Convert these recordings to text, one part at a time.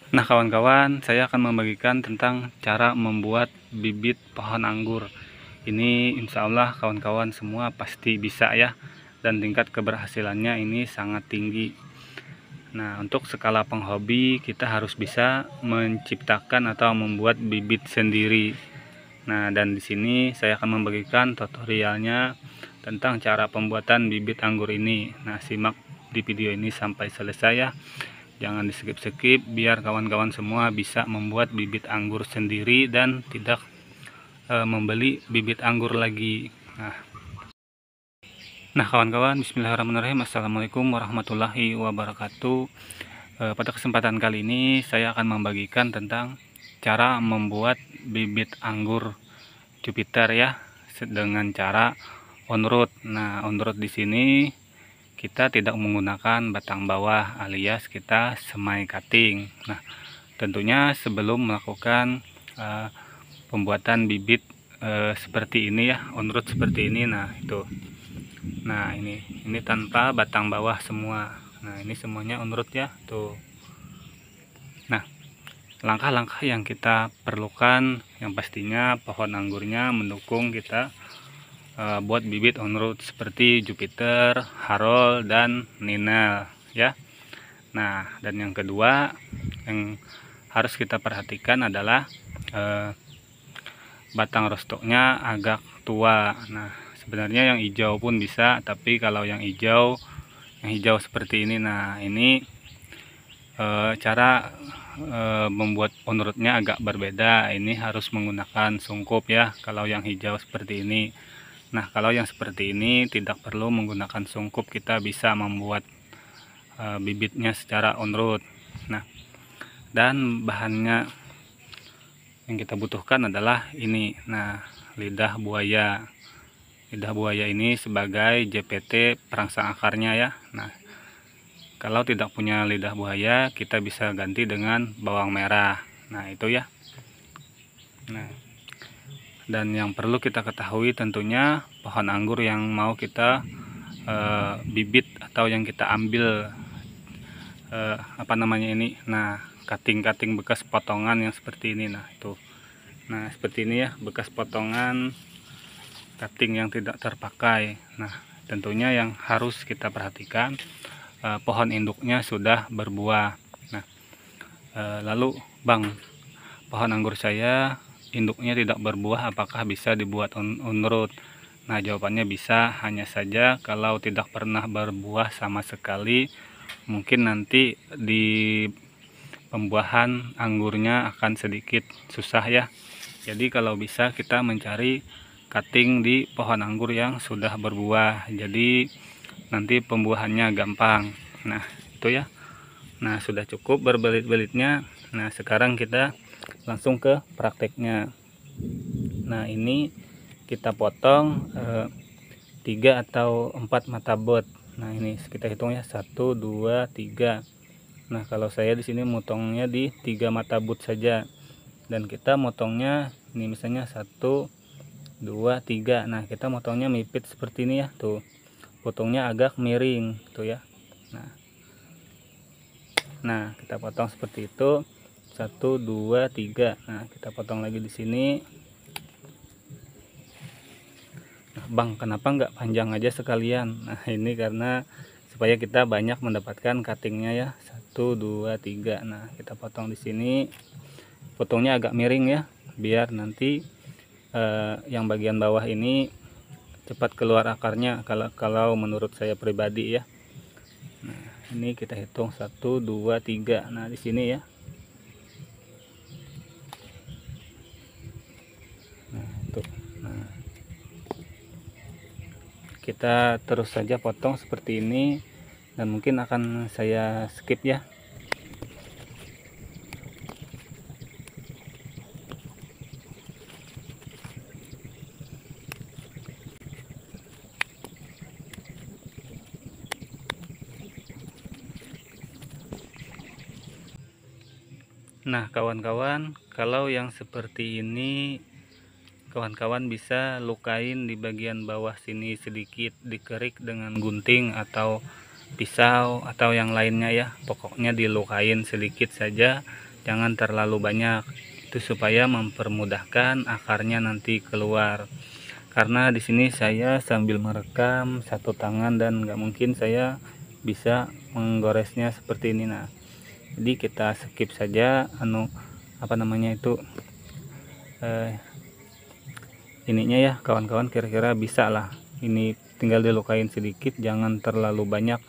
Nah kawan-kawan, saya akan membagikan tentang cara membuat bibit pohon anggur. Ini insya Allah kawan-kawan semua pasti bisa ya, dan tingkat keberhasilannya ini sangat tinggi. Nah untuk skala penghobi kita harus bisa menciptakan atau membuat bibit sendiri. Nah dan di sini saya akan membagikan tutorialnya tentang cara pembuatan bibit anggur ini. Nah simak di video ini sampai selesai ya. Jangan di skip-skip biar kawan-kawan semua bisa membuat bibit anggur sendiri dan tidak membeli bibit anggur lagi. Nah kawan-kawan, bismillahirrahmanirrahim. Assalamualaikum warahmatullahi wabarakatuh. Pada kesempatan kali ini saya akan membagikan tentang cara membuat bibit anggur Jupiter ya, dengan cara on-root. Nah on-root di sini kita tidak menggunakan batang bawah alias kita semai cutting. Nah tentunya sebelum melakukan pembuatan bibit seperti ini ya, on-root seperti ini. Nah itu, nah ini tanpa batang bawah semua. Nah ini semuanya on-root ya tuh. Nah langkah-langkah yang kita perlukan, yang pastinya pohon anggurnya mendukung kita buat bibit on-root seperti Jupiter, Harold, dan Ninel ya. Nah dan yang kedua yang harus kita perhatikan adalah batang rostoknya agak tua. Nah sebenarnya yang hijau pun bisa, tapi kalau yang hijau seperti ini, nah ini cara membuat on-rootnya agak berbeda. Ini harus menggunakan sungkup ya kalau yang hijau seperti ini. Nah kalau yang seperti ini tidak perlu menggunakan sungkup, kita bisa membuat bibitnya secara on-root. Nah dan bahannya yang kita butuhkan adalah ini. Nah lidah buaya. Lidah buaya ini sebagai JPT perangsang akarnya ya. Nah kalau tidak punya lidah buaya, kita bisa ganti dengan bawang merah. Nah itu ya. Nah dan yang perlu kita ketahui tentunya pohon anggur yang mau kita bibit atau yang kita ambil apa namanya ini. Nah cutting bekas potongan yang seperti ini. Nah itu, nah seperti ini ya, bekas potongan cutting yang tidak terpakai. Nah tentunya yang harus kita perhatikan pohon induknya sudah berbuah. Nah lalu Bang, pohon anggur saya induknya tidak berbuah, apakah bisa dibuat on-root? Nah jawabannya bisa, hanya saja kalau tidak pernah berbuah sama sekali, mungkin nanti di pembuahan anggurnya akan sedikit susah ya. Jadi kalau bisa kita mencari cutting di pohon anggur yang sudah berbuah, jadi nanti pembuahannya gampang. Nah itu ya. Nah sudah cukup berbelit-belitnya. Nah sekarang kita langsung ke prakteknya. Nah ini kita potong 3 atau 4 mata bot. Nah ini kita hitung ya, 1 2 3. Nah kalau saya di sini motongnya di 3 mata bot saja, dan kita motongnya ini misalnya 1 2 3. Nah kita motongnya mipit seperti ini ya tuh, potongnya agak miring tuh ya. Nah kita potong seperti itu, 1 2 3. Nah kita potong lagi di sini. Nah, Bang, kenapa nggak panjang aja sekalian? Nah ini karena supaya kita banyak mendapatkan cuttingnya ya, 1 2 3. Nah kita potong di sini, potongnya agak miring ya, biar nanti yang bagian bawah ini cepat keluar akarnya, kalau menurut saya pribadi ya. Nah ini kita hitung 1 2 3. Nah di sini ya. Nah itu. Nah kita terus saja potong seperti ini, dan mungkin akan saya skip ya. Nah kawan-kawan, kalau yang seperti ini kawan-kawan bisa lukain di bagian bawah sini sedikit, dikerik dengan gunting atau pisau atau yang lainnya ya, pokoknya dilukain sedikit saja. jangan terlalu banyak, itu supaya mempermudahkan akarnya nanti keluar. Karena di sini saya sambil merekam satu tangan dan nggak mungkin saya bisa menggoresnya seperti ini. Nah, jadi kita skip saja ininya ya kawan-kawan, kira-kira bisa lah. Ini tinggal dilukain sedikit, jangan terlalu banyak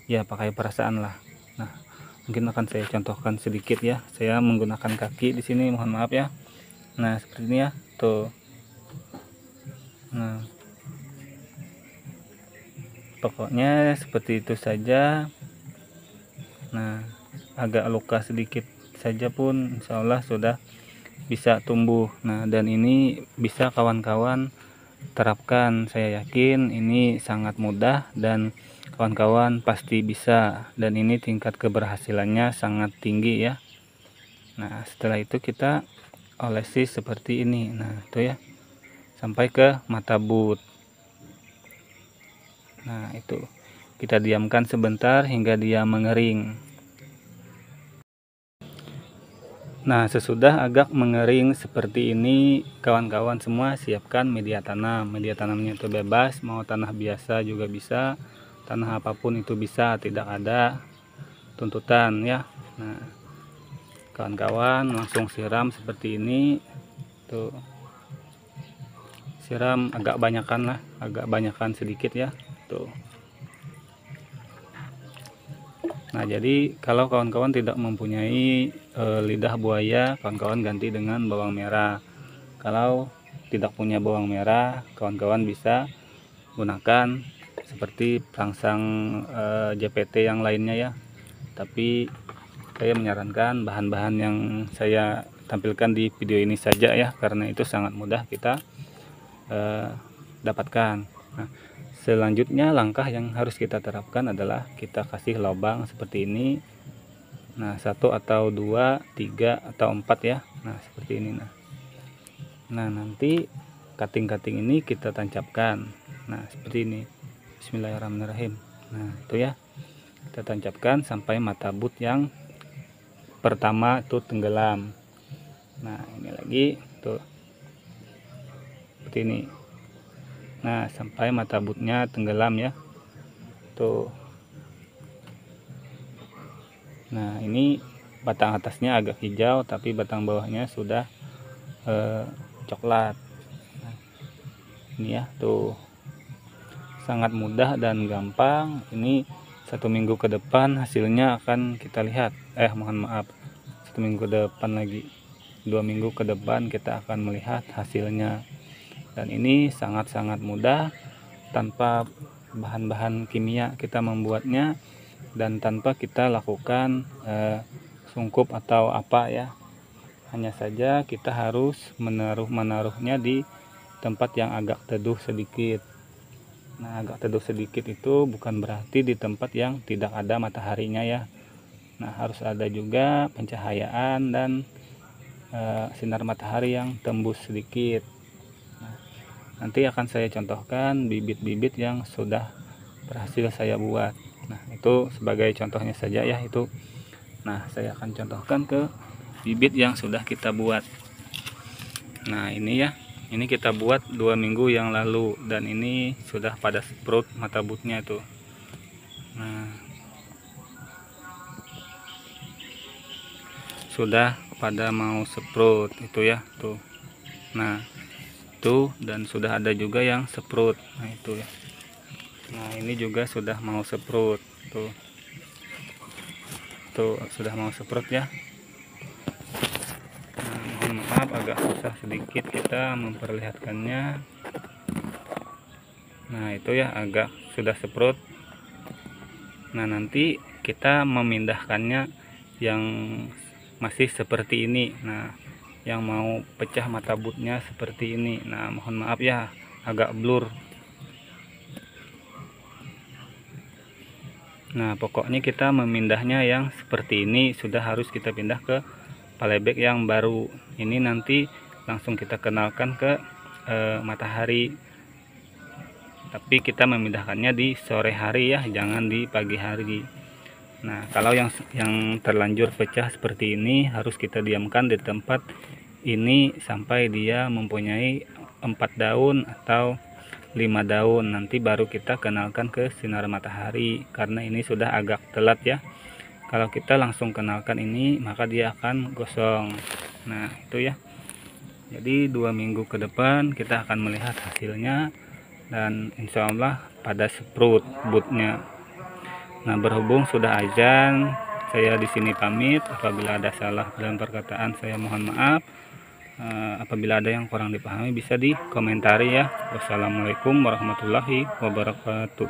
ya, pakai perasaan lah. Nah, mungkin akan saya contohkan sedikit ya. Saya menggunakan kaki di sini, mohon maaf ya. Nah, seperti ini ya, tuh. Nah, pokoknya seperti itu saja. Nah, agak luka sedikit saja pun insya Allah sudah bisa tumbuh. Nah, dan ini bisa kawan-kawan terapkan, saya yakin ini sangat mudah dan kawan-kawan pasti bisa, dan ini tingkat keberhasilannya sangat tinggi ya. Nah, setelah itu kita olesi seperti ini. Nah, itu ya, sampai ke mata but. Nah, itu kita diamkan sebentar hingga dia mengering. Nah, sesudah agak mengering seperti ini, kawan-kawan semua siapkan media tanam. Media tanamnya itu bebas, mau tanah biasa juga bisa, tanah apapun itu bisa, tidak ada tuntutan ya. Nah, kawan-kawan langsung siram seperti ini. Tuh. Siram agak banyakan lah, agak banyakan sedikit ya. Tuh. Nah, jadi kalau kawan-kawan tidak mempunyai lidah buaya, kawan-kawan ganti dengan bawang merah. Kalau tidak punya bawang merah, kawan-kawan bisa gunakan seperti perangsang JPT yang lainnya ya. Tapi saya menyarankan bahan-bahan yang saya tampilkan di video ini saja ya, karena itu sangat mudah kita dapatkan. Nah, selanjutnya langkah yang harus kita terapkan adalah kita kasih lubang seperti ini. Nah, 1 atau 2, 3 atau 4 ya. Nah, seperti ini. Nah, nanti cutting-cutting ini kita tancapkan. Nah, seperti ini. Bismillahirrahmanirrahim. Nah, itu ya. Kita tancapkan sampai mata but yang pertama itu tenggelam. Nah, ini lagi tuh. Seperti ini. Nah, sampai mata butnya tenggelam ya. Tuh. Nah, ini batang atasnya agak hijau, tapi batang bawahnya sudah coklat. Nah, ini ya, tuh. Sangat mudah dan gampang. Ini 1 minggu ke depan hasilnya akan kita lihat. Mohon maaf, 1 minggu ke depan lagi, 2 minggu ke depan kita akan melihat hasilnya. Dan ini sangat-sangat mudah, tanpa bahan-bahan kimia kita membuatnya, dan tanpa kita lakukan sungkup atau apa ya. Hanya saja kita harus menaruhnya di tempat yang agak teduh sedikit. Nah, agak teduh sedikit itu bukan berarti di tempat yang tidak ada mataharinya ya. Nah, harus ada juga pencahayaan dan sinar matahari yang tembus sedikit. Nah, nanti akan saya contohkan bibit-bibit yang sudah berhasil saya buat. Nah, itu sebagai contohnya saja ya itu. Nah, saya akan contohkan ke bibit yang sudah kita buat. Nah, ini ya. Ini kita buat 2 minggu yang lalu, dan ini sudah pada sprout mata butnya itu. Nah, sudah pada mau sprout itu ya tuh. Nah, itu, dan sudah ada juga yang sprout. Nah, itu ya. Nah, ini juga sudah mau sprout tuh. Tuh, sudah mau sprout ya. Maaf, agak susah sedikit kita memperlihatkannya. Nah, itu ya, agak sudah semprot. Nah, nanti kita memindahkannya yang masih seperti ini. Nah, yang mau pecah mata butnya seperti ini. Nah, mohon maaf ya, agak blur. Nah, pokoknya kita memindahnya yang seperti ini, sudah harus kita pindah ke palebek yang baru. Ini nanti langsung kita kenalkan ke matahari, tapi kita memindahkannya di sore hari ya, jangan di pagi hari. Nah, kalau yang terlanjur pecah seperti ini harus kita diamkan di tempat ini sampai dia mempunyai 4 daun atau 5 daun. Nanti baru kita kenalkan ke sinar matahari karena ini sudah agak telat ya. Kalau kita langsung kenalkan ini maka dia akan gosong. Nah, itu ya. Jadi 2 minggu ke depan kita akan melihat hasilnya dan insya Allah pada sprout butnya. Nah, berhubung sudah azan, saya di sini pamit. Apabila ada salah dalam perkataan, saya mohon maaf. Apabila ada yang kurang dipahami, bisa dikomentari ya. Wassalamualaikum warahmatullahi wabarakatuh.